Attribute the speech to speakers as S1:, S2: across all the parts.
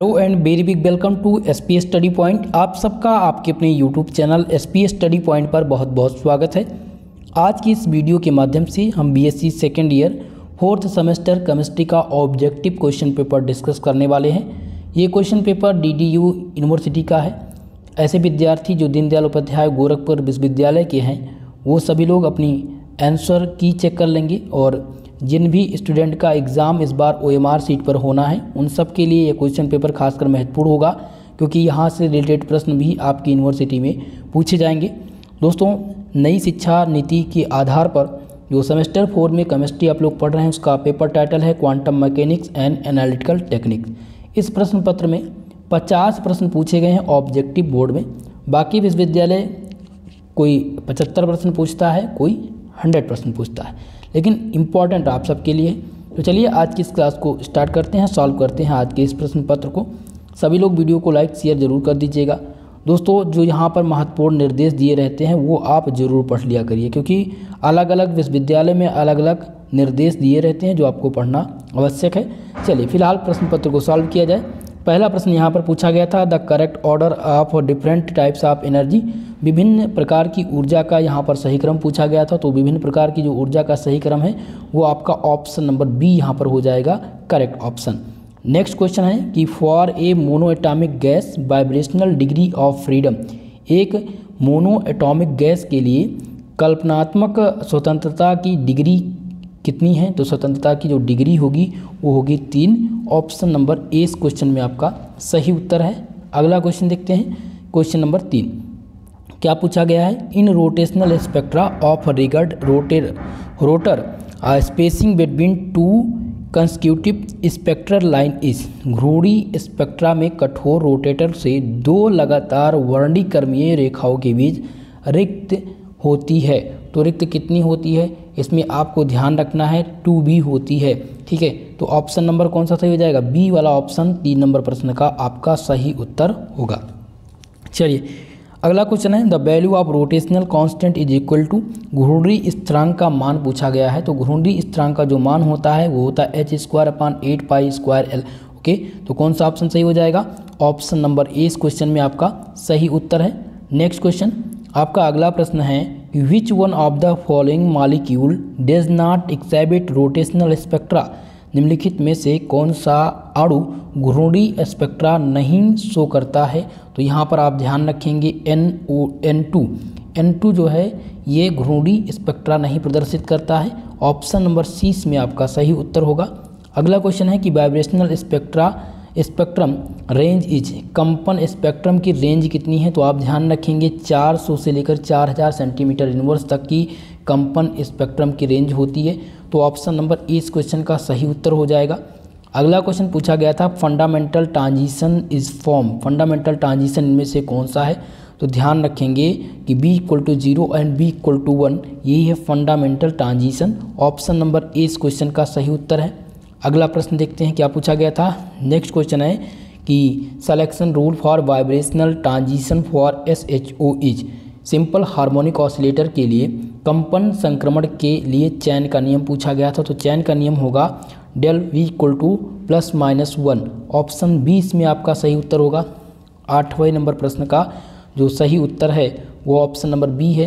S1: Hello and very big welcome to SPS study point. आप सबका आपके अपने YouTube channel SPS study point पर बहुत बहुत स्वागत है। आज की इस वीडियो के माध्यम से हम BSc second year 4th semester chemistry का ऑब्जेक्टिव क्वेश्चन पेपर डिस्कस करने वाले हैं। ये क्वेश्चन पेपर डीडीयू यूनिवर्सिटी का है। ऐसे विद्यार्थी जो दीनदयाल उपाध्याय गोरखपुर विश्वविद्यालय के हैं वो सभी लोग अपनी आंसर की चेक कर लेंगे, और जिन भी स्टूडेंट का एग्ज़ाम इस बार ओएमआर सीट पर होना है उन सब के लिए ये क्वेश्चन पेपर खासकर महत्वपूर्ण होगा, क्योंकि यहाँ से रिलेटेड प्रश्न भी आपकी यूनिवर्सिटी में पूछे जाएंगे। दोस्तों, नई शिक्षा नीति के आधार पर जो सेमेस्टर 4 में केमिस्ट्री आप लोग पढ़ रहे हैं उसका पेपर टाइटल है quantum mechanics and analytical techniques. इस प्रश्न पत्र में 50 प्रश्न पूछे गए हैं ऑब्जेक्टिव बोर्ड में। बाकी विश्वविद्यालय कोई 75 प्रश्न पूछता है, कोई 100 प्रश्न पूछता है, लेकिन इम्पॉर्टेंट आप सबके लिए। तो चलिए आज की इस क्लास को स्टार्ट करते हैं, सॉल्व करते हैं आज के इस प्रश्न पत्र को। सभी लोग वीडियो को लाइक शेयर जरूर कर दीजिएगा। दोस्तों, जो यहाँ पर महत्वपूर्ण निर्देश दिए रहते हैं वो आप जरूर पढ़ लिया करिए, क्योंकि अलग अलग विश्वविद्यालय में अलग अलग निर्देश दिए रहते हैं जो आपको पढ़ना आवश्यक है। चलिए फिलहाल प्रश्न पत्र को सॉल्व किया जाए। पहला प्रश्न यहाँ पर पूछा गया था, the correct order of different types of energy. विभिन्न प्रकार की ऊर्जा का यहाँ पर सही क्रम पूछा गया था, तो विभिन्न प्रकार की जो ऊर्जा का सही क्रम है वो आपका ऑप्शन नंबर बी यहाँ पर हो जाएगा करेक्ट ऑप्शन। नेक्स्ट क्वेश्चन है कि for a mono atomic gas vibrational degree of freedom. एक मोनो एटॉमिक गैस के लिए कल्पनात्मक स्वतंत्रता की डिग्री कितनी है? तो स्वतंत्रता की जो डिग्री होगी वो होगी 3। ऑप्शन नंबर ए इस क्वेश्चन में आपका सही उत्तर है। अगला क्वेश्चन देखते हैं, क्वेश्चन नंबर 3 क्या पूछा गया है? In rotational spectra of rigid rotor spacing between two consecutive spectral line is. घूर्णी स्पेक्ट्रा में कठोर रोटेटर से दो लगातार वर्णक्रमीय रेखाओं के बीच रिक्त होती है। तो रिक्त कितनी होती है इसमें आपको ध्यान रखना है, 2b होती है। ठीक है, तो ऑप्शन नंबर कौन सा सही हो जाएगा? बी वाला ऑप्शन 3 नंबर प्रश्न का आपका सही उत्तर होगा। चलिए अगला क्वेश्चन है, the value of rotational constant is equal to. घूर्णी स्थिरांक का मान पूछा गया है। तो घूर्णी स्थिरांक का जो मान होता है वो होता है h²/8π²L। ओके, तो कौन सा ऑप्शन सही हो जाएगा? ऑप्शन नंबर ए इस क्वेश्चन में आपका सही उत्तर है। नेक्स्ट क्वेश्चन आपका अगला प्रश्न है, which one of the following molecule does not exhibit rotational spectra. निम्नलिखित में से कौन सा अणु घूर्णी स्पेक्ट्रा नहीं शो करता है? तो यहाँ पर आप ध्यान रखेंगे N2 जो है ये घूर्णी स्पेक्ट्रा नहीं प्रदर्शित करता है। ऑप्शन नंबर सी में आपका सही उत्तर होगा। अगला क्वेश्चन है कि वाइब्रेशनल स्पेक्ट्रम रेंज इज। कंपन स्पेक्ट्रम की रेंज कितनी है? तो आप ध्यान रखेंगे 400 से लेकर 4000 सेंटीमीटर इनवर्स तक की कंपन स्पेक्ट्रम की रेंज होती है। तो ऑप्शन नंबर ए इस क्वेश्चन का सही उत्तर हो जाएगा। अगला क्वेश्चन पूछा गया था, fundamental transition is form. Fundamental transition इनमें से कौन सा है? तो ध्यान रखेंगे कि B=0 एंड B=1 यही है fundamental transition. Option number A इस क्वेश्चन का सही उत्तर है। अगला प्रश्न देखते हैं क्या पूछा गया था। नेक्स्ट क्वेश्चन है कि selection rule for vibrational transition for SHO is. Simple harmonic oscillator के लिए कंपन संक्रमण के लिए चयन का नियम पूछा गया था। तो चयन का नियम होगा del V +-1। ऑप्शन 20 में आपका सही उत्तर होगा। 8वें नंबर प्रश्न का जो सही उत्तर है वो ऑप्शन नंबर बी है।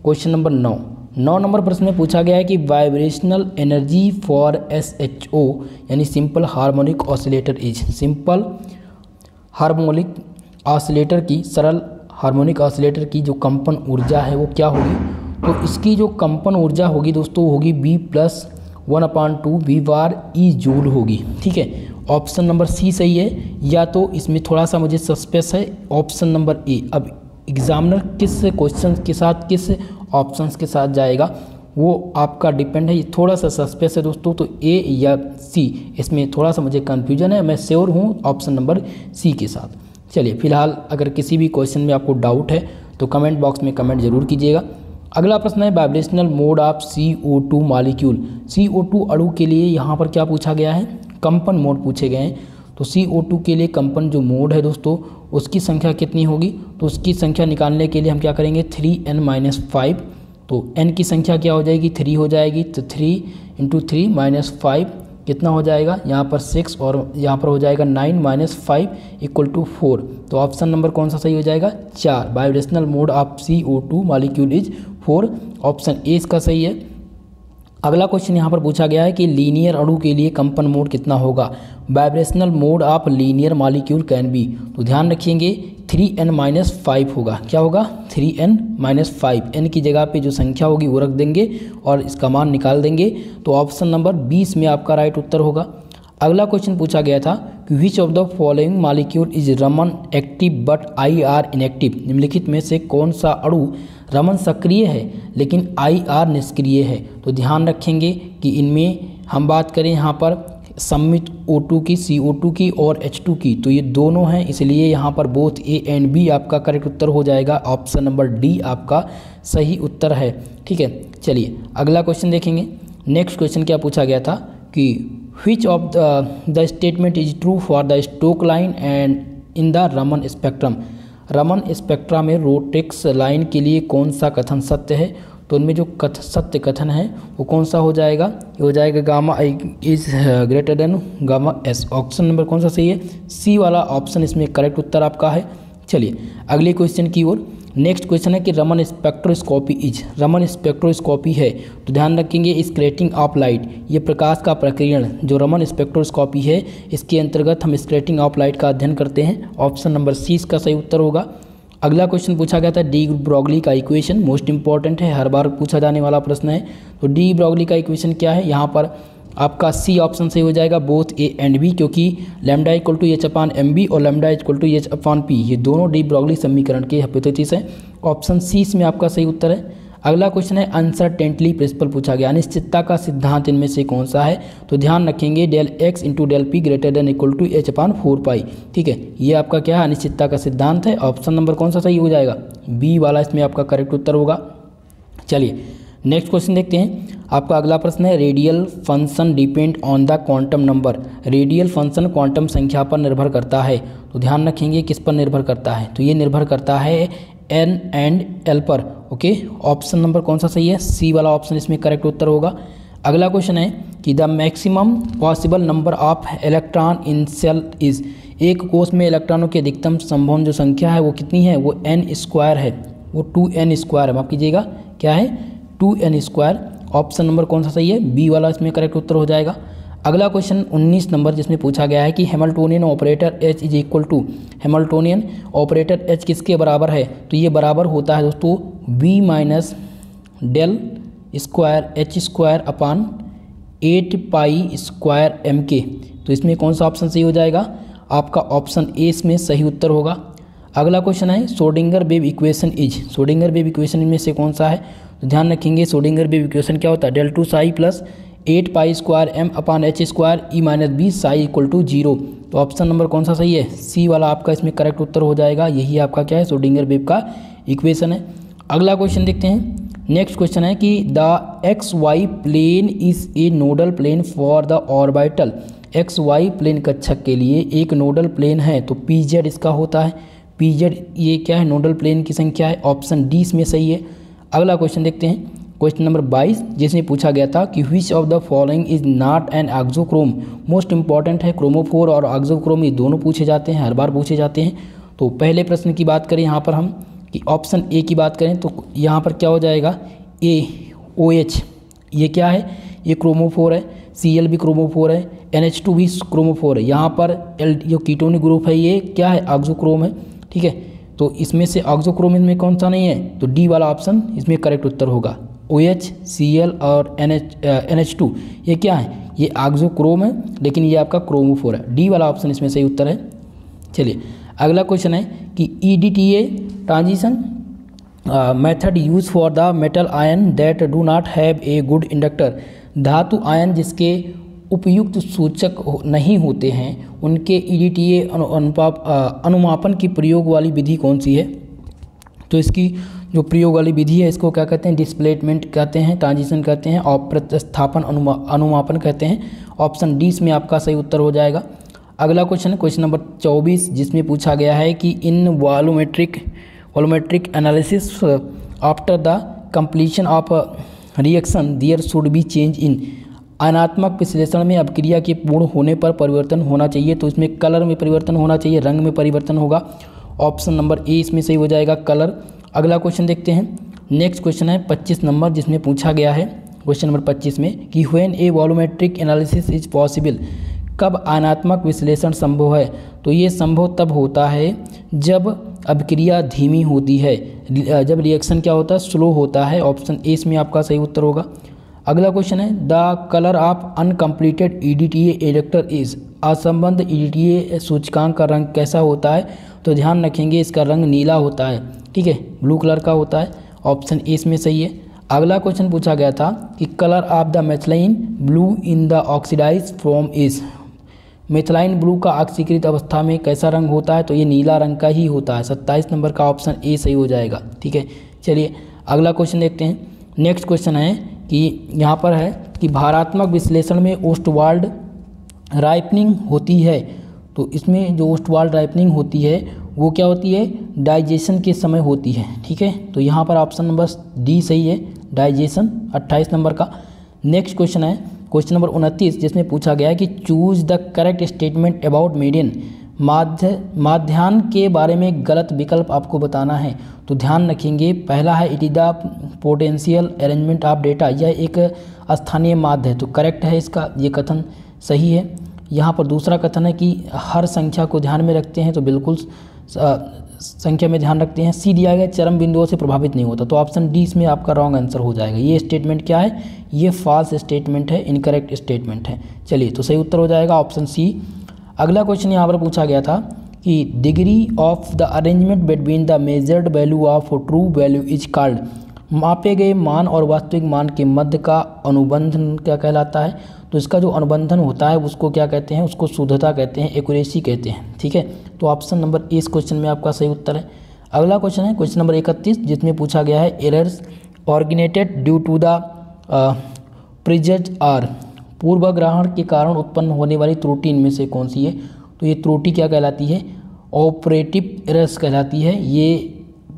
S1: क्वेश्चन नंबर 9 नंबर प्रश्न में पूछा गया है कि वाइब्रेशनल एनर्जी फॉर SHO यानी simple harmonic oscillator is. Simple harmonic oscillator की सरल हार्मोनिक ऑसिलेटर की जो कंपन ऊर्जा है वो क्या होगी? तो इसकी जो कंपन ऊर्जा होगी दोस्तों होगी B+1/2 V/E जूल होगी। ठीक है, ऑप्शन नंबर सी सही है, या तो इसमें थोड़ा सा मुझे सस्पेंस है ऑप्शन नंबर ए। अब एग्जामिनर किस क्वेश्चन के साथ किस ऑप्शंस के साथ जाएगा वो आपका डिपेंड है। ये थोड़ा सा सस्पेंस है दोस्तों, तो ए या सी इसमें थोड़ा सा मुझे कन्फ्यूजन है। मैं श्योर हूँ ऑप्शन नंबर सी के साथ। चलिए फिलहाल अगर किसी भी क्वेश्चन में आपको डाउट है तो कमेंट बॉक्स में कमेंट जरूर कीजिएगा। अगला प्रश्न है, vibrational mode of CO2 molecule. CO2 अणु के लिए यहाँ पर क्या पूछा गया है? कंपन मोड पूछे गए हैं। तो CO2 के लिए कंपन जो मोड है दोस्तों उसकी संख्या कितनी होगी? तो उसकी संख्या निकालने के लिए हम क्या करेंगे 3n - 5। तो n की संख्या क्या हो जाएगी? 3 हो जाएगी। तो 3 × 3 - 5 कितना हो जाएगा, यहाँ पर 6 और यहाँ पर हो जाएगा 9 - 5 = 4। तो ऑप्शन नंबर कौन सा सही हो जाएगा, 4। Vibrational mode of CO2 molecule is 4, option A इसका सही है। अगला क्वेश्चन यहाँ पर पूछा गया है कि लीनियर अणु के लिए कंपन मोड कितना होगा। Vibrational mode of linear molecule can be, तो ध्यान रखिएंगे 3n - 5 होगा। क्या होगा, 3n - 5। n की जगह पे जो संख्या होगी वो रख देंगे और इसका मान निकाल देंगे। तो ऑप्शन नंबर 20 में आपका राइट उत्तर होगा। अगला क्वेश्चन पूछा गया था कि which of the following molecule is Raman active but IR inactive. निम्नलिखित में से कौन सा अणु रमन सक्रिय है लेकिन IR निष्क्रिय है। तो ध्यान रखेंगे कि इनमें हम बात करें यहाँ पर सम्मित O2 की, CO2 की और H2 की, तो ये दोनों हैं, इसलिए यहाँ पर बोथ A एंड B आपका करेक्ट उत्तर हो जाएगा। ऑप्शन नंबर डी आपका सही उत्तर है। ठीक है, चलिए अगला क्वेश्चन देखेंगे। नेक्स्ट क्वेश्चन क्या पूछा गया था कि which of the statement is true for the Stokes line and in the Raman spectrum। Raman spectra में रोटेक्स लाइन के लिए कौन सा कथन सत्य है। तो उनमें जो सत्य कथन है वो कौन सा हो जाएगा, ये हो जाएगा gamma I is greater than gamma S। Option number कौन सा सही है, सी वाला ऑप्शन इसमें करेक्ट उत्तर आपका है। चलिए अगले क्वेश्चन की ओर। नेक्स्ट क्वेश्चन है कि Raman spectroscopy is, Raman spectroscopy है तो ध्यान रखेंगे स्कैटरिंग ऑफ लाइट, ये प्रकाश का प्रकीर्णन जो रमन स्पेक्ट्रोस्कोपी है इसके अंतर्गत हम स्कैटरिंग ऑफ लाइट का अध्ययन करते हैं। ऑप्शन नंबर सी इसका सही उत्तर होगा। अगला क्वेश्चन पूछा गया था डी ब्रोगली का इक्वेशन, मोस्ट इंपॉर्टेंट है, हर बार पूछा जाने वाला प्रश्न है। तो डी ब्रोगली का इक्वेशन क्या है, यहाँ पर आपका सी ऑप्शन सही हो जाएगा बोथ ए एंड बी, क्योंकि लैम्डा = h/mb और लैम्डा = h/p ये दोनों डी ब्रोगली समीकरण के हाइपोथेसिस हैं। ऑप्शन सी इसमें आपका सही उत्तर है। अगला क्वेश्चन है अनसर्टेनिटी प्रिंसिपल पूछा गया, अनिश्चितता का सिद्धांत इनमें से कौन सा है। तो ध्यान रखेंगे del x × del p > h/4π। ठीक है, ये आपका क्या है, अनिश्चितता का सिद्धांत है। ऑप्शन नंबर कौन सा सही हो जाएगा, बी वाला इसमें आपका करेक्ट उत्तर होगा। चलिए नेक्स्ट क्वेश्चन देखते हैं। आपका अगला प्रश्न है radial function depend on the quantum number. Radial function quantum संख्या पर निर्भर करता है। तो ध्यान रखेंगे किस पर निर्भर करता है, तो ये निर्भर करता है n एंड l पर। ओके, ऑप्शन नंबर कौन सा सही है, सी वाला ऑप्शन इसमें करेक्ट उत्तर होगा। अगला क्वेश्चन है कि the maximum possible number of electron in cell is, एक कोष में इलेक्ट्रॉनों की अधिकतम संभव जो संख्या है वो कितनी है, वो n² है, वो 2n² है, माफ कीजिएगा क्या है, 2n²। ऑप्शन नंबर कौन सा सही है, बी वाला इसमें करेक्ट उत्तर हो जाएगा। अगला क्वेश्चन 19 नंबर जिसमें पूछा गया है कि Hamiltonian operator H is equal to, Hamiltonian operator H किसके बराबर है। तो ये बराबर होता है दोस्तों V - del स्क्वायर H² अपान 8π² m के। तो इसमें कौन सा ऑप्शन सही हो जाएगा, आपका ऑप्शन ए इसमें सही उत्तर होगा। अगला क्वेश्चन है Schrodinger wave equation is, Schrodinger wave equation इनमें से कौन सा है। तो ध्यान रखेंगे सोडिंगर वेव इक्वेशन क्या होता है, del 2 psi प्लस 8π² m अपान h² e - b psi = 0। तो ऑप्शन नंबर कौन सा सही है, सी वाला आपका इसमें करेक्ट उत्तर हो जाएगा। यही आपका क्या है, सोडिंगर वेव का इक्वेशन है। अगला क्वेश्चन देखते हैं। नेक्स्ट क्वेश्चन है कि the XY plane is a nodal plane for the orbital. XY plane कक्षक के लिए एक नोडल प्लेन है, तो PZ इसका होता है। PZ ये क्या है, नोडल प्लेन की संख्या है। ऑप्शन डी इसमें सही है। अगला क्वेश्चन देखते हैं, क्वेश्चन नंबर 22 जिसमें पूछा गया था कि which of the following is not an auxochrome. Most important है, क्रोमोफोर और एक्सोक्रोम ये दोनों पूछे जाते हैं, हर बार पूछे जाते हैं। तो पहले प्रश्न की बात करें यहाँ पर हम कि ऑप्शन ए की बात करें तो यहाँ पर क्या हो जाएगा, ए OH ये क्या है, ये क्रोमोफोर है। Cl भी क्रोमोफोर है, NH2 भी क्रोमोफोर है। यहाँ पर L जो कीटोनिक ग्रुप है ये क्या है, एक्सोक्रोम है। ठीक है, तो इसमें से एक्सोक्रोम में कौन सा नहीं है, तो डी वाला ऑप्शन इसमें करेक्ट उत्तर होगा। OH Cl और NH2 ये क्या है, ये एक्सोक्रोम है, लेकिन ये आपका क्रोमोफोर है। डी वाला ऑप्शन इसमें सही उत्तर है। चलिए अगला क्वेश्चन है कि EDTA transition method use for the metal ion that do not have a good inductor. धातु आयन जिसके उपयुक्त सूचक नहीं होते हैं उनके EDTA अनुमापन की प्रयोग वाली विधि कौन सी है। तो इसकी जो प्रयोग वाली विधि है इसको क्या कहते हैं, डिस्प्लेसमेंट कहते हैं, ट्रांजिशन कहते हैं और प्रतिस्थापन अनुमापन कहते हैं। ऑप्शन डी इसमें आपका सही उत्तर हो जाएगा। अगला क्वेश्चन है क्वेश्चन नंबर 24 जिसमें पूछा गया है कि in volumetric analysis after the completion of reaction there should be change in. आयनात्मक विश्लेषण में अभिक्रिया के पूर्ण होने पर परिवर्तन होना चाहिए, तो इसमें कलर में परिवर्तन होना चाहिए, रंग में परिवर्तन होगा। ऑप्शन नंबर ए इसमें सही हो जाएगा, कलर। अगला क्वेश्चन देखते हैं। नेक्स्ट क्वेश्चन है 25 नंबर, जिसमें पूछा गया है क्वेश्चन नंबर 25 में कि when A volumetric analysis is possible, कब आयनात्मक विश्लेषण संभव है। तो ये संभव तब होता है जब अभिक्रिया धीमी होती है, जब रिएक्शन क्या होता है, स्लो होता है। ऑप्शन ए इसमें आपका सही उत्तर होगा। अगला क्वेश्चन है the colour of uncompleted EDTA reactor is, असंबद्ध ईडीटीए सूचकांक का रंग कैसा होता है। तो ध्यान रखेंगे इसका रंग नीला होता है, ठीक है, ब्लू कलर का होता है। ऑप्शन ए इसमें सही है। अगला क्वेश्चन पूछा गया था कि colour of the methylene blue in the oxidised form is, methylene blue का ऑक्सीकृत अवस्था में कैसा रंग होता है। तो ये नीला रंग का ही होता है। 27 नंबर का ऑप्शन ए सही हो जाएगा, ठीक है। चलिए अगला क्वेश्चन देखते हैं। नेक्स्ट क्वेश्चन है कि यहाँ पर है कि भारात्मक विश्लेषण में ओस्टवाल्ड राइपनिंग होती है। तो इसमें जो ओस्टवाल्ड राइपनिंग होती है वो क्या होती है, डाइजेशन के समय होती है, ठीक है। तो यहाँ पर ऑप्शन नंबर डी सही है, डाइजेशन, 28 नंबर का। नेक्स्ट क्वेश्चन है क्वेश्चन नंबर 29, जिसमें पूछा गया है कि choose the correct statement about median, माध्याह्न के बारे में गलत विकल्प आपको बताना है। तो ध्यान रखेंगे पहला है it is the potential arrangement of data, यह एक स्थानीय माध्य है, तो करेक्ट है इसका, ये कथन सही है। यहाँ पर दूसरा कथन है कि हर संख्या को ध्यान में रखते हैं, तो बिल्कुल संख्या में ध्यान रखते हैं। सी दिया गया चरम बिंदुओं से प्रभावित नहीं होता, तो ऑप्शन डी इसमें आपका रॉन्ग आंसर हो जाएगा। ये स्टेटमेंट क्या है, ये फॉल्स स्टेटमेंट है, इनकरेक्ट स्टेटमेंट है। चलिए तो सही उत्तर हो जाएगा ऑप्शन सी। अगला क्वेश्चन यहाँ पर पूछा गया था कि degree of the arrangement between the measured value of true value is called, मापे गए मान और वास्तविक मान के मध्य का अनुबंधन क्या कहलाता है। तो इसका जो अनुबंधन होता है उसको क्या कहते हैं, उसको शुद्धता कहते हैं, एक्यूरेसी कहते हैं, ठीक है। तो ऑप्शन नंबर ए इस क्वेश्चन में आपका सही उत्तर है। अगला क्वेश्चन है क्वेश्चन नंबर 31, जिसमें पूछा गया है errors originated due to the prejudice are, पूर्वाग्रहण के कारण उत्पन्न होने वाली त्रुटि इनमें से कौन सी है। तो ये त्रुटि क्या कहलाती है, ऑपरेटिव एरर्स कहलाती है। ये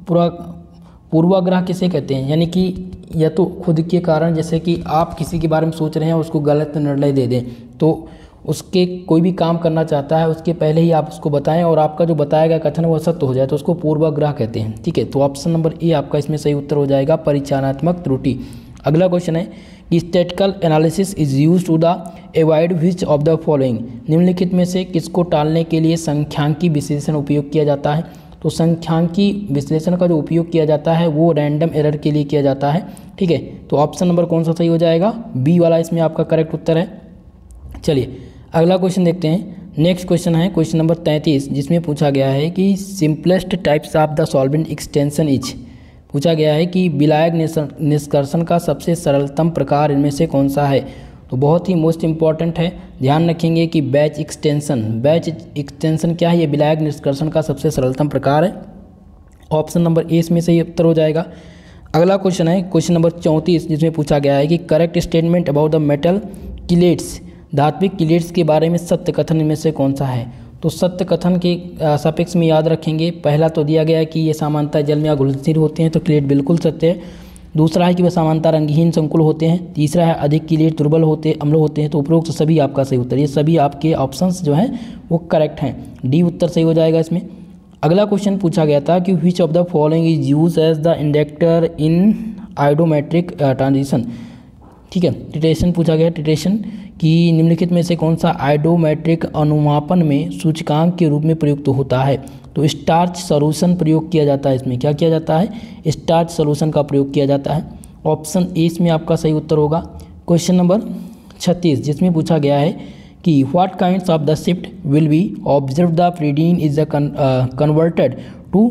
S1: पूर्वाग्रह किसे कहते हैं, यानी कि या तो खुद के कारण, जैसे कि आप किसी के बारे में सोच रहे हैं उसको गलत निर्णय दे दें, तो उसके कोई भी काम करना चाहता है उसके पहले ही आप उसको बताएं और आपका जो बताया गया कथन वो सत्य हो जाए, तो उसको पूर्वाग्रह कहते हैं, ठीक है। तो ऑप्शन नंबर ए आपका इसमें सही उत्तर हो जाएगा, परिचालनात्मक त्रुटि। अगला क्वेश्चन है कि statistical analysis is use to the avoid which of the following, निम्नलिखित में से किसको टालने के लिए सांख्यिकी विश्लेषण उपयोग किया जाता है। तो सांख्यिकी विश्लेषण का जो उपयोग किया जाता है वो रैंडम एरर के लिए किया जाता है, ठीक है। तो ऑप्शन नंबर कौन सा सही हो जाएगा, बी वाला इसमें आपका करेक्ट उत्तर है। चलिए अगला क्वेश्चन देखते हैं। नेक्स्ट क्वेश्चन है क्वेश्चन नंबर 33, जिसमें पूछा गया है कि simplest types of the solvent extension is, पूछा गया है कि विलायक निष्कर्षण का सबसे सरलतम प्रकार इनमें से कौन सा है। तो बहुत ही मोस्ट इंपॉर्टेंट है, ध्यान रखेंगे कि बैच एक्सटेंशन क्या है, ये विलायक निष्कर्षण का सबसे सरलतम प्रकार है। ऑप्शन नंबर ए इसमें से उत्तर हो जाएगा। अगला क्वेश्चन है क्वेश्चन नंबर 34, जिसमें पूछा गया है कि correct statement about the metal किलेट्स, धात्विक किलेट्स के बारे में सत्य कथन इनमें से कौन सा है। तो सत्य कथन के सापेक्ष में याद रखेंगे, पहला तो दिया गया है कि ये सामान्यतः जल में घुलनशील होते हैं, तो किलेट बिल्कुल सत्य है। दूसरा है कि वह सामान्यतः रंगहीन संकुल होते हैं। तीसरा है अधिक किलेट दुर्बल अम्ल होते हैं। तो उपरोक्त सभी आपका सही उत्तर, ये सभी आपके ऑप्शंस जो हैं वो करेक्ट हैं, डी उत्तर सही हो जाएगा इसमें। अगला क्वेश्चन पूछा गया था कि which of the following is use as the indicator in iodometric transition, ठीक है। टिट्रेशन पूछा गया, टिट्रेशन कि निम्नलिखित में से कौन सा आयोडोमेट्रिक अनुमापन में सूचकांक के रूप में प्रयुक्त होता है। तो स्टार्च सॉल्यूशन प्रयोग किया जाता है, इसमें क्या किया जाता है, स्टार्च सॉल्यूशन का प्रयोग किया जाता है। ऑप्शन ए इसमें आपका सही उत्तर होगा। क्वेश्चन नंबर 36, जिसमें पूछा गया है कि what kinds of the shift will be observe the pyridine is the converted to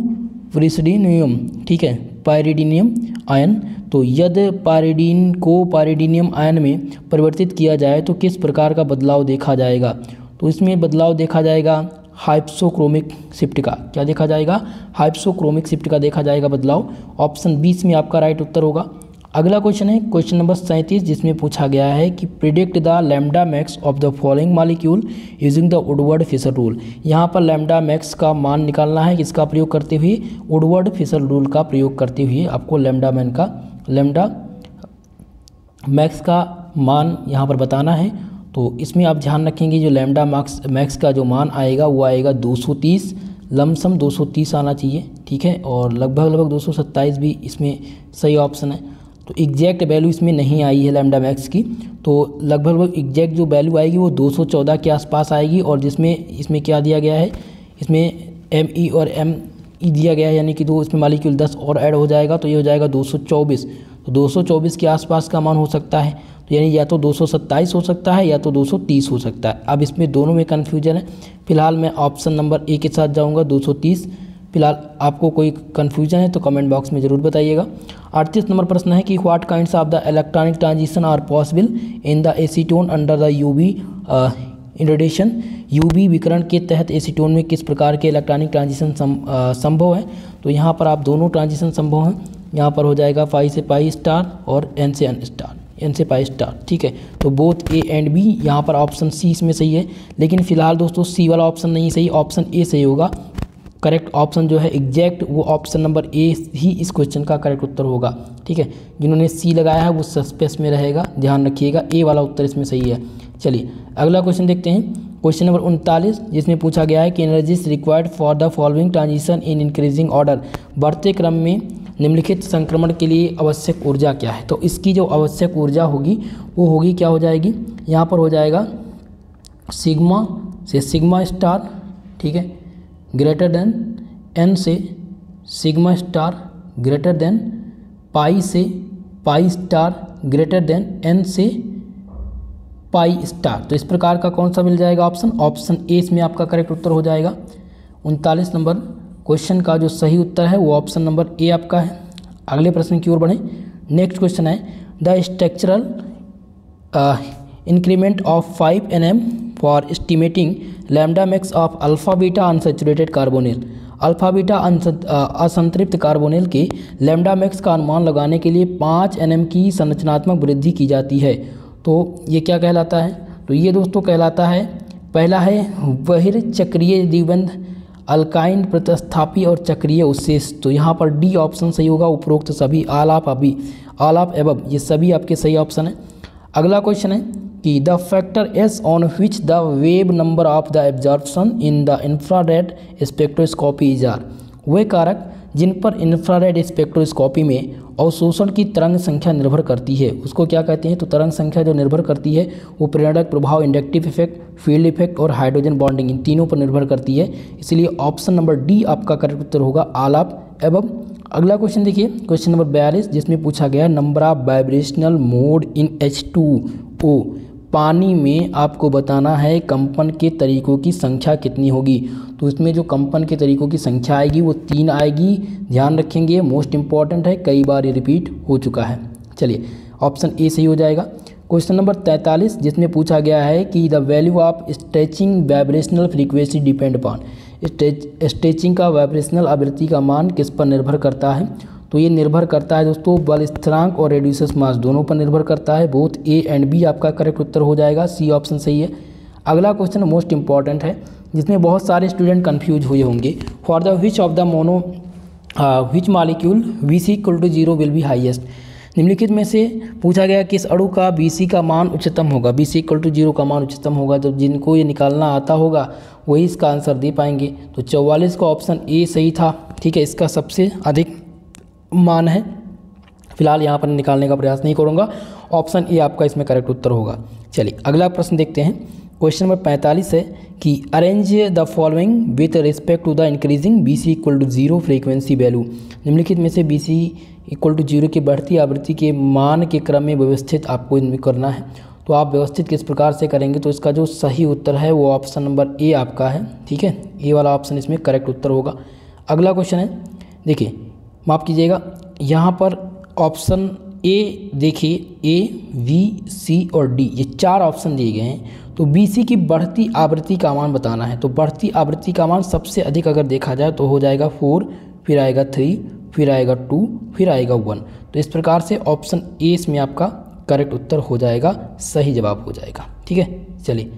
S1: pyridinium, ठीक है, पायरिडिनियम आयन। तो यदि पायरिडीन को पायरिडिनियम आयन में परिवर्तित किया जाए तो किस प्रकार का बदलाव देखा जाएगा। तो इसमें बदलाव देखा जाएगा हाइप्सोक्रोमिक शिफ्ट का, क्या देखा जाएगा, हाइप्सोक्रोमिक शिफ्ट का देखा जाएगा बदलाव। ऑप्शन 20 में आपका राइट उत्तर होगा। अगला क्वेश्चन है क्वेश्चन नंबर 37, जिसमें पूछा गया है कि predict the lambda max of the following molecule using the Woodward Fisher rule. यहाँ पर लैम्डा मैक्स का मान निकालना है, किसका प्रयोग करते हुए, वुडवर्ड फिशर रूल का प्रयोग करते हुए आपको लैम्डा मैक्स का मान यहाँ पर बताना है। तो इसमें आप ध्यान रखेंगे जो लैम्डा मैक्स का जो मान आएगा वो आएगा 230, लमसम 230 आना चाहिए, ठीक है। और लगभग 227 भी इसमें सही ऑप्शन है। तो एग्जैक्ट वैल्यू इसमें नहीं आई है लैम्डा मैक्स की, तो लगभग एग्जैक्ट जो वैल्यू आएगी वो 214 के आसपास आएगी। और जिसमें इसमें क्या दिया गया है, इसमें ME और ME दिया गया है, यानी कि दो इसमें मालिक्यूल 10 और ऐड हो जाएगा तो ये हो जाएगा 224। तो 224 के आसपास का मान हो सकता है, तो यानी या तो 227 हो सकता है या तो 230 हो सकता है। अब इसमें दोनों में कन्फ्यूजन है। फिलहाल मैं ऑप्शन नंबर ए के साथ जाऊंगा 230। फिलहाल आपको कोई कन्फ्यूजन है तो कमेंट बॉक्स में ज़रूर बताइएगा। 38 नंबर प्रश्न है कि what kinds of the electronic transition are possible in the acetone under the UV irradiation. UV विकिरण के तहत एसीटोन में किस प्रकार के इलेक्ट्रॉनिक ट्रांजिशन संभव है। तो यहाँ पर आप दोनों ट्रांजिशन संभव हैं। यहाँ पर हो जाएगा पाई से पाई स्टार और N से N स्टार, N से पाई स्टार, ठीक है। तो बोथ A एंड B, यहाँ पर ऑप्शन C इसमें सही है। लेकिन फिलहाल दोस्तों C वाला ऑप्शन नहीं सही, ऑप्शन A सही होगा। करेक्ट ऑप्शन जो है एग्जैक्ट वो ऑप्शन नंबर A ही इस क्वेश्चन का करेक्ट उत्तर होगा, ठीक है। जिन्होंने C लगाया है वो सस्पेंस में रहेगा, ध्यान रखिएगा। A वाला उत्तर इसमें सही है। चलिए अगला क्वेश्चन देखते हैं, क्वेश्चन नंबर 39, जिसमें पूछा गया है कि energies required for the following transition in increasing order. बढ़ते क्रम में निम्नलिखित संक्रमण के लिए आवश्यक ऊर्जा क्या है। तो इसकी जो आवश्यक ऊर्जा होगी वो होगी, क्या हो जाएगी, यहाँ पर हो जाएगा सिग्मा से सिग्मा स्टार, ठीक है, ग्रेटर देन N से sigma star greater than pi से pi star greater than N से पाई स्टार। तो इस प्रकार का कौन सा मिल जाएगा ऑप्शन, ऑप्शन ए इसमें आपका करेक्ट उत्तर हो जाएगा। 39 नंबर क्वेश्चन का जो सही उत्तर है वो ऑप्शन नंबर ए आपका है। अगले प्रश्न की ओर बढ़ें। नेक्स्ट क्वेश्चन है the structural increment of 5 nm for estimating lambda max of alpha beta unsaturated carbonyl. Alpha beta असंतृप्त कार्बोनिल के लैम्डा मैक्स का अनुमान लगाने के लिए 5 nm की संरचनात्मक वृद्धि की जाती है। तो ये क्या कहलाता है, तो ये दोस्तों कहलाता है, पहला है बहिर्चक्रीय द्विबंध अल्काइन प्रतिस्थापी और चक्रीय उत्सेच। तो यहाँ पर डी ऑप्शन सही होगा। उपरोक्त सभी ऑल ऑफ एबव ये सभी आपके सही ऑप्शन है। अगला क्वेश्चन है कि the factors on which the wave number of the absorption in the infrared spectroscopy is are. वे कारक जिन पर इंफ्रारेड स्पेक्ट्रोस्कोपी में अवशोषण की तरंग संख्या निर्भर करती है उसको क्या कहते हैं। तो तरंग संख्या जो निर्भर करती है वो प्रेरक प्रभाव, इंडक्टिव इफेक्ट, फील्ड इफेक्ट और हाइड्रोजन बॉन्डिंग, इन तीनों पर निर्भर करती है। इसलिए ऑप्शन नंबर डी आपका करेक्ट उत्तर होगा, ऑल ऑफ एबव। अगला क्वेश्चन देखिए, क्वेश्चन नंबर 42, जिसमें पूछा गया number of vibrational mode in H2O। पानी में आपको बताना है कंपन के तरीकों की संख्या कितनी होगी। तो इसमें जो कंपन के तरीकों की संख्या आएगी वो 3 आएगी, ध्यान रखेंगे, मोस्ट इंपॉर्टेंट है, कई बार ये रिपीट हो चुका है। चलिए ऑप्शन ए सही हो जाएगा। क्वेश्चन नंबर 43, जिसमें पूछा गया है कि the value of stretching vibrational frequency depend upon. Stretching का वाइब्रेशनल आवृत्ति का मान किस पर निर्भर करता है। तो ये निर्भर करता है दोस्तों बल स्थिरांक और रेडियस मास दोनों पर निर्भर करता है। बोथ ए एंड बी आपका करेक्ट उत्तर हो जाएगा, सी ऑप्शन सही है। अगला क्वेश्चन मोस्ट इंपॉर्टेंट है, जिसमें बहुत सारे स्टूडेंट कंफ्यूज हुए होंगे। For the which of the which molecule Vc = 0 will be highest. निम्नलिखित में से पूछा गया किस अणु का Vc का मान उच्चतम होगा। Vc = 0 का मान उच्चतम होगा। तो जिनको ये निकालना आता होगा वही इसका आंसर दे पाएंगे। तो 44 का ऑप्शन ए सही था, ठीक है, इसका सबसे अधिक मान है। फिलहाल यहाँ पर निकालने का प्रयास नहीं करूँगा, ऑप्शन ए आपका इसमें करेक्ट उत्तर होगा। चलिए अगला प्रश्न देखते हैं। क्वेश्चन नंबर 45 है कि arrange the following with respect to the increasing Vc = 0 frequency value. निम्नलिखित में से Vc = 0 की बढ़ती आवृत्ति के मान के क्रम में व्यवस्थित आपको इनमें करना है। तो आप व्यवस्थित किस प्रकार से करेंगे, तो इसका जो सही उत्तर है वो ऑप्शन नंबर ए आपका है, ठीक है, ए वाला ऑप्शन इसमें करेक्ट उत्तर होगा। अगला क्वेश्चन है, देखिए माफ़ कीजिएगा, यहाँ पर ऑप्शन ए देखिए, ए, बी, सी और डी ये 4 ऑप्शन दिए गए हैं। तो Vc की बढ़ती आवृत्ति का मान बताना है। तो बढ़ती आवृत्ति का मान सबसे अधिक अगर देखा जाए तो हो जाएगा 4, फिर आएगा 3, फिर आएगा 2, फिर आएगा 1। तो इस प्रकार से ऑप्शन ए इसमें आपका करेक्ट उत्तर हो जाएगा, सही जवाब हो जाएगा, ठीक है। चलिए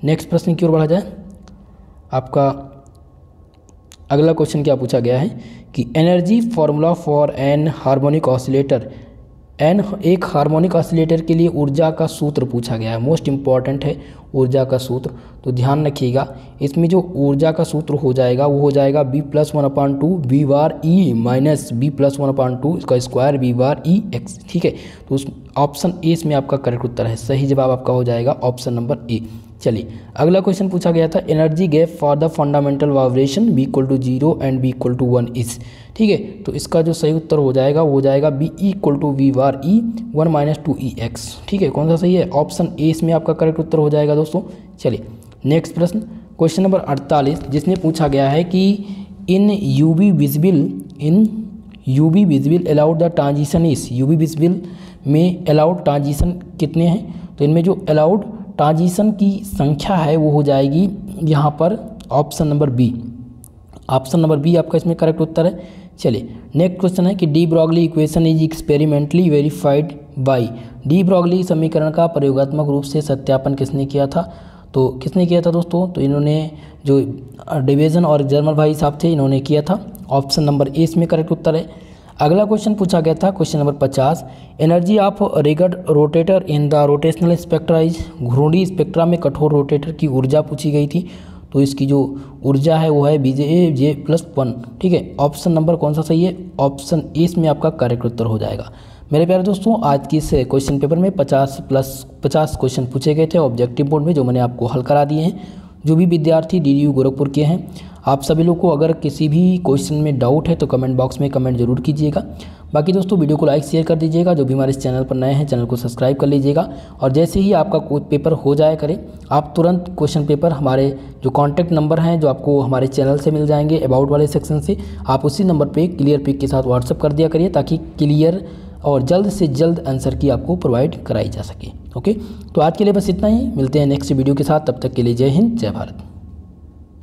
S1: नेक्स्ट प्रश्न की ओर बढ़ा जाए। आपका अगला क्वेश्चन क्या पूछा गया है कि energy formula for anharmonic oscillator एक हार्मोनिक ऑसिलेटर के लिए ऊर्जा का सूत्र पूछा गया है, मोस्ट इंपॉर्टेंट है ऊर्जा का सूत्र, तो ध्यान रखिएगा। इसमें जो ऊर्जा का सूत्र हो जाएगा वो हो जाएगा B+1/2 V/E माइनस B+1/2 इसका स्क्वायर V/E(x), ठीक है। तो उस ऑप्शन ए इसमें आपका करेक्ट उत्तर है, सही जवाब आपका हो जाएगा ऑप्शन नंबर ए। चलिए अगला क्वेश्चन पूछा गया था, energy gap for the fundamental vibration B=0 and B=1 is, ठीक है। तो इसका जो सही उत्तर हो जाएगा वो हो जाएगा B=V/E 1 - 2EX, ठीक है। कौन सा सही है? ऑप्शन ए इसमें आपका करेक्ट उत्तर हो जाएगा दोस्तों। चलिए नेक्स्ट प्रश्न, क्वेश्चन नंबर 48, जिसमें पूछा गया है कि in UV visible allowed the transition is, UV visible में अलाउड ट्रांजिशन कितने हैं? तो इनमें जो अलाउड ट्रांजिशन की संख्या है वो हो जाएगी यहाँ पर option number B, option number B आपका इसमें करेक्ट उत्तर है। चलिए नेक्स्ट क्वेश्चन है कि de Broglie equation is experimentally verified bye, de Broglie समीकरण का प्रयोगात्मक रूप से सत्यापन किसने किया था? तो किसने किया था दोस्तों? तो इन्होंने जो डिवीजन और जर्मन भाई साहब थे इन्होंने किया था, ऑप्शन नंबर ए इसमें करेक्ट उत्तर है। अगला क्वेश्चन पूछा गया था question number 50, energy of rigid rotator in the rotational spectra is, घूर्णी स्पेक्ट्रा में कठोर रोटेटर की ऊर्जा पूछी गई थी, तो इसकी जो ऊर्जा है वो है Bj+1, ठीक है। ऑप्शन नंबर कौन सा सही है? ऑप्शन ए इसमें आपका करेक्ट उत्तर हो जाएगा। मेरे प्यारे दोस्तों, आज की इस क्वेश्चन पेपर में 50+ क्वेश्चन पूछे गए थे ऑब्जेक्टिव मोड में, जो मैंने आपको हल करा दिए हैं। जो भी विद्यार्थी DDU गोरखपुर के हैं, आप सभी लोग को अगर किसी भी क्वेश्चन में डाउट है तो कमेंट बॉक्स में कमेंट जरूर कीजिएगा। बाकी दोस्तों वीडियो को लाइक शेयर कर दीजिएगा, जो भी हमारे इस चैनल पर नए हैं चैनल को सब्सक्राइब कर लीजिएगा, और जैसे ही आपका कोई पेपर हो जाए करे आप तुरंत क्वेश्चन पेपर हमारे जो कॉन्टैक्ट नंबर हैं जो आपको हमारे चैनल से मिल जाएंगे अबाउट वाले सेक्शन से, आप उसी नंबर पर क्लियर पिक के साथ व्हाट्सअप कर दिया करिए, ताकि क्लियर और जल्द से जल्द आंसर की आपको प्रोवाइड कराई जा सके। ओके, तो आज के लिए बस इतना ही, मिलते हैं नेक्स्ट वीडियो के साथ, तब तक के लिए जय हिंद जय भारत।